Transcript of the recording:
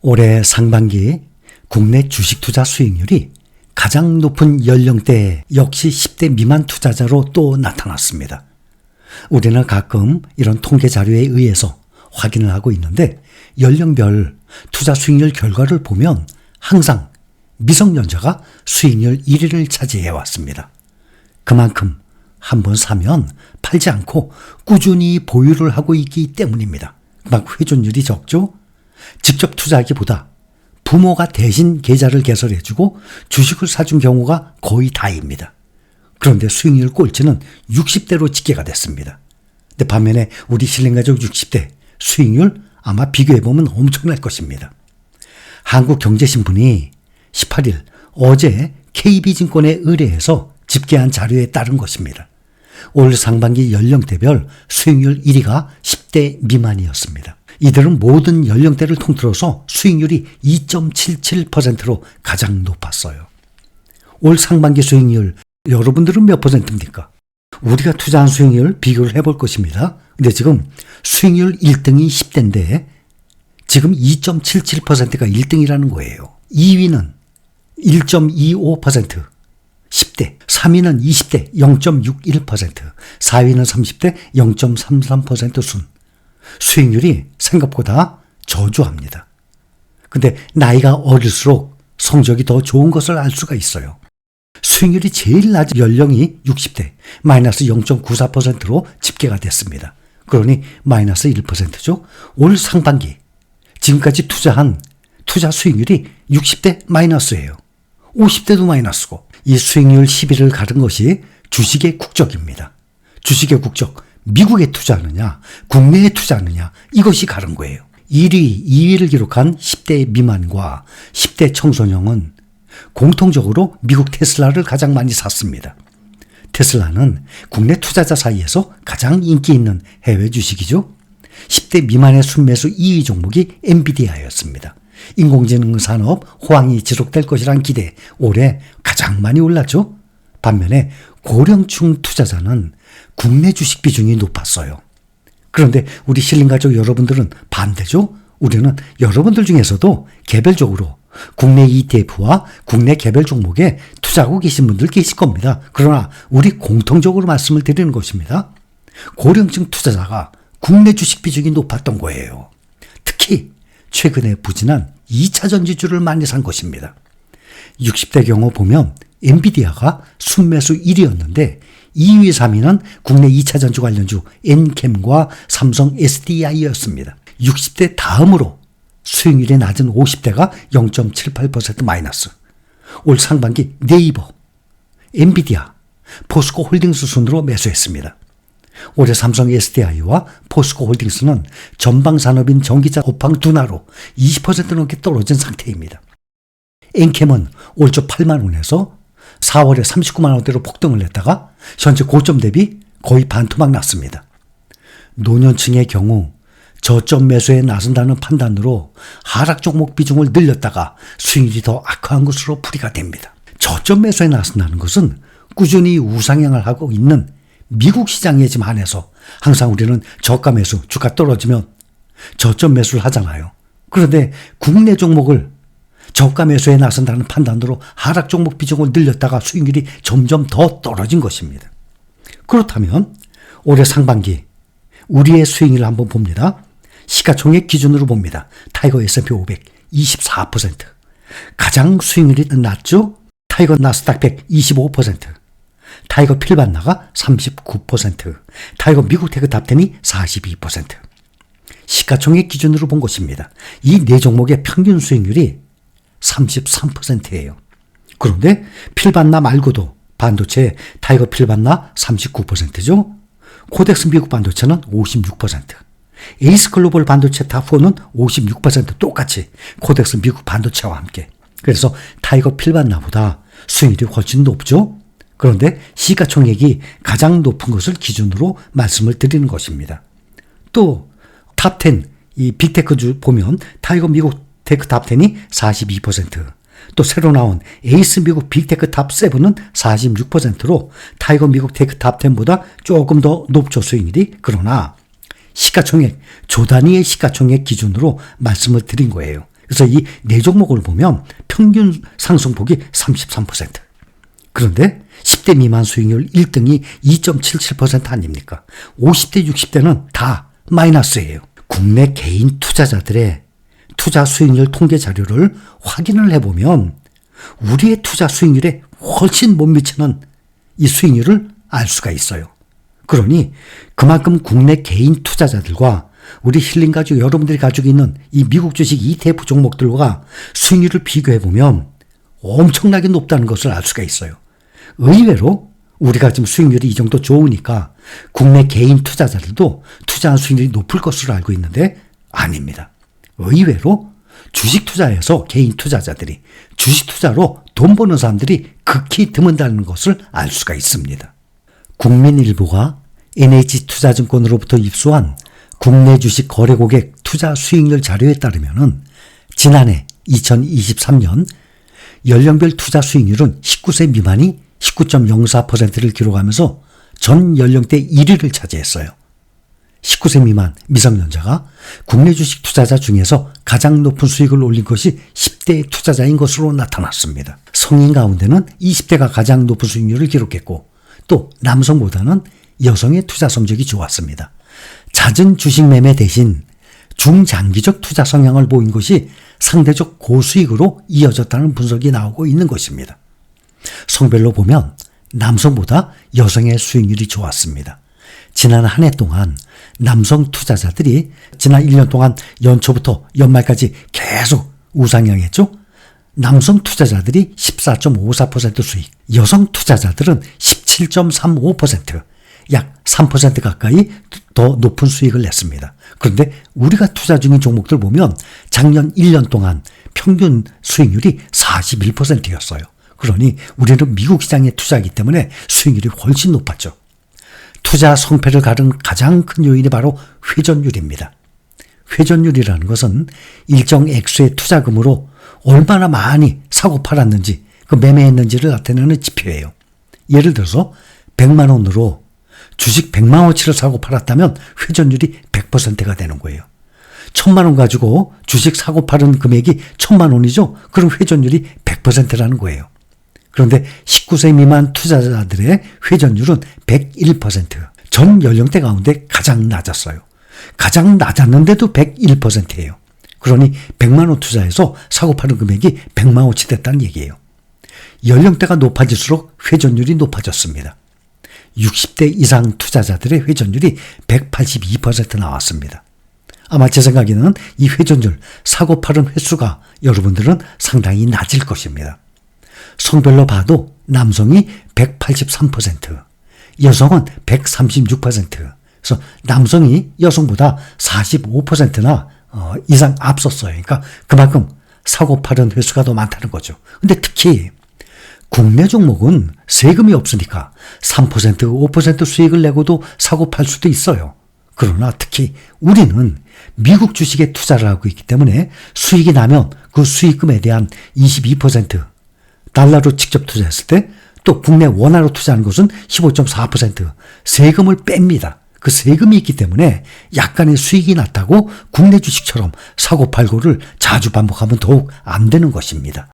올해 상반기 국내 주식 투자 수익률이 가장 높은 연령대 역시 10대 미만 투자자로 또 나타났습니다. 우리는 가끔 이런 통계 자료에 의해서 확인을 하고 있는데 연령별 투자 수익률 결과를 보면 항상 미성년자가 수익률 1위를 차지해 왔습니다. 그만큼 한번 사면 팔지 않고 꾸준히 보유를 하고 있기 때문입니다. 그만큼 회전율이 적죠? 직접 투자하기보다 부모가 대신 계좌를 개설해주고 주식을 사준 경우가 거의 다입니다. 그런데 수익률 꼴찌는 60대로 집계가 됐습니다. 근데 반면에 우리 신림가족 60대 수익률 아마 비교해보면 엄청날 것입니다. 한국경제신문이 18일 어제 KB증권에 의뢰해서 집계한 자료에 따른 것입니다. 올 상반기 연령대별 수익률 1위가 10대 미만이었습니다. 이들은 모든 연령대를 통틀어서 수익률이 2.77%로 가장 높았어요. 올 상반기 수익률 여러분들은 몇 퍼센트입니까? 우리가 투자한 수익률 비교를 해볼 것입니다. 근데 지금 수익률 1등이 10대인데 지금 2.77%가 1등이라는 거예요. 2위는 1.25%, 10대, 3위는 20대 0.61%, 4위는 30대 0.33% 순. 수익률이 생각보다 저조합니다. 근데 나이가 어릴수록 성적이 더 좋은 것을 알 수가 있어요. 수익률이 제일 낮은 연령이 60대, 마이너스 0.94%로 집계가 됐습니다. 그러니 마이너스 1%죠. 올 상반기 지금까지 투자한 투자 수익률이 60대 마이너스예요. 50대도 마이너스고 이 수익률 10위를 가른 것이 주식의 국적입니다. 주식의 국적, 미국에 투자하느냐, 국내에 투자하느냐 이것이 가른 거예요. 1위, 2위를 기록한 10대 미만과 10대 청소년은 공통적으로 미국 테슬라를 가장 많이 샀습니다. 테슬라는 국내 투자자 사이에서 가장 인기 있는 해외 주식이죠. 10대 미만의 순매수 2위 종목이 엔비디아였습니다. 인공지능 산업 호황이 지속될 것이란 기대 올해 가장 많이 올랐죠. 반면에 고령층 투자자는 국내 주식 비중이 높았어요. 그런데 우리 신림가족 여러분들은 반대죠. 우리는 여러분들 중에서도 개별적으로 국내 ETF와 국내 개별 종목에 투자하고 계신 분들 계실 겁니다. 그러나 우리 공통적으로 말씀을 드리는 것입니다. 고령층 투자자가 국내 주식 비중이 높았던 거예요. 특히 최근에 부진한 2차 전지주를 많이 산 것입니다. 60대 경우 보면 엔비디아가 순매수 1위였는데 2위, 3위는 국내 2차 전지 관련주 엔캠과 삼성 SDI였습니다. 60대 다음으로 수익률이 낮은 50대가 0.78% 마이너스. 올 상반기 네이버, 엔비디아, 포스코 홀딩스 순으로 매수했습니다. 올해 삼성 SDI와 포스코 홀딩스는 전방산업인 전기차 업황 둔화로 20% 넘게 떨어진 상태입니다. 엔캠은 올 초 8만 원에서 4월에 39만 원대로 폭등을 했다가 현재 고점 대비 거의 반토막 났습니다. 노년층의 경우 저점 매수에 나선다는 판단으로 하락 종목 비중을 늘렸다가 수익률이 더 악화한 것으로 풀이가 됩니다. 저점 매수에 나선다는 것은 꾸준히 우상향을 하고 있는 미국 시장에 지금 한해서 항상 우리는 저가 매수, 주가 떨어지면 저점 매수를 하잖아요. 그런데 국내 종목을 저가 매수에 나선다는 판단으로 하락 종목 비중을 늘렸다가 수익률이 점점 더 떨어진 것입니다. 그렇다면 올해 상반기 우리의 수익률을 한번 봅니다. 시가총액 기준으로 봅니다. 타이거 S&P 500 24%, 가장 수익률이 낮죠? 타이거 나스닥 100 25%, 타이거 필반나가 39%, 타이거 미국 테크 탑10이 42%. 시가총액 기준으로 본 것입니다. 이 네 종목의 평균 수익률이 33%예요. 그런데 필반나 말고도 반도체 타이거 필반나 39%죠. 코덱스 미국 반도체는 56%, 에이스 글로벌 반도체 탑4는 56% 똑같이 코덱스 미국 반도체와 함께. 그래서 타이거 필반나보다 수익률이 훨씬 높죠. 그런데 시가총액이 가장 높은 것을 기준으로 말씀을 드리는 것입니다. 또 탑10 이 빅테크주 보면 타이거 미국 테크 탑10이 42%, 또 새로 나온 에이스 미국 빅테크 탑7은 46%로 타이거 미국 테크 탑10보다 조금 더 높죠, 수익률이. 그러나 시가총액, 조 단위의 시가총액 기준으로 말씀을 드린 거예요. 그래서 이 네 종목을 보면 평균 상승폭이 33%. 그런데 10대 미만 수익률 1등이 2.77% 아닙니까? 50대, 60대는 다 마이너스예요. 국내 개인 투자자들의 투자 수익률 통계 자료를 확인을 해보면 우리의 투자 수익률에 훨씬 못 미치는 이 수익률을 알 수가 있어요. 그러니 그만큼 국내 개인 투자자들과 우리 힐링 가족 여러분들이 가지고 있는 이 미국 주식 ETF 종목들과 수익률을 비교해보면 엄청나게 높다는 것을 알 수가 있어요. 의외로 우리가 지금 수익률이 이 정도 좋으니까 국내 개인 투자자들도 투자한 수익률이 높을 것으로 알고 있는데 아닙니다. 의외로 주식 투자에서 개인 투자자들이 주식 투자로 돈 버는 사람들이 극히 드문다는 것을 알 수가 있습니다. 국민일보가 NH투자증권으로부터 입수한 국내 주식 거래 고객 투자 수익률 자료에 따르면 지난해 2023년 연령별 투자 수익률은 19세 미만이 19.04%를 기록하면서 전 연령대 1위를 차지했어요. 19세 미만 미성년자가 국내 주식 투자자 중에서 가장 높은 수익을 올린 것이 10대 투자자인 것으로 나타났습니다. 성인 가운데는 20대가 가장 높은 수익률을 기록했고 또 남성보다는 여성의 투자 성적이 좋았습니다. 잦은 주식 매매 대신 중장기적 투자 성향을 보인 것이 상대적 고수익으로 이어졌다는 분석이 나오고 있는 것입니다. 성별로 보면 남성보다 여성의 수익률이 좋았습니다. 지난 한 해 동안 남성 투자자들이 지난 1년 동안 연초부터 연말까지 계속 우상향했죠. 남성 투자자들이 14.54% 수익, 여성 투자자들은 17.35%, 약 3% 가까이 더 높은 수익을 냈습니다. 그런데 우리가 투자 중인 종목들 보면 작년 1년 동안 평균 수익률이 41%였어요. 그러니 우리는 미국 시장에 투자하기 때문에 수익률이 훨씬 높았죠. 투자 성패를 가른 가장 큰 요인이 바로 회전율입니다. 회전율이라는 것은 일정 액수의 투자금으로 얼마나 많이 사고 팔았는지, 그 매매했는지를 나타내는 지표예요. 예를 들어서 100만 원으로 주식 100만 원치를 사고 팔았다면 회전율이 100%가 되는 거예요. 1000만 원 가지고 주식 사고 팔은 금액이 1000만 원이죠. 그럼 회전율이 100%라는 거예요. 그런데 19세 미만 투자자들의 회전율은 101%. 전 연령대 가운데 가장 낮았어요. 가장 낮았는데도 101%예요. 그러니 100만 원 투자해서 사고 파는 금액이 100만 원치 됐다는 얘기예요. 연령대가 높아질수록 회전율이 높아졌습니다. 60대 이상 투자자들의 회전율이 182% 나왔습니다. 아마 제 생각에는 이 회전율, 사고 파는 횟수가 여러분들은 상당히 낮을 것입니다. 성별로 봐도 남성이 183%, 여성은 136%. 그래서 남성이 여성보다 45%나 이상 앞섰어요. 그러니까 그만큼 사고 파는 횟수가 더 많다는 거죠. 근데 특히 국내 종목은 세금이 없으니까 3%, 5% 수익을 내고도 사고 팔 수도 있어요. 그러나 특히 우리는 미국 주식에 투자를 하고 있기 때문에 수익이 나면 그 수익금에 대한 22%, 달러로 직접 투자했을 때 또 국내 원화로 투자하는 것은 15.4% 세금을 뺍니다. 그 세금이 있기 때문에 약간의 수익이 났다고 국내 주식처럼 사고 팔고를 자주 반복하면 더욱 안 되는 것입니다.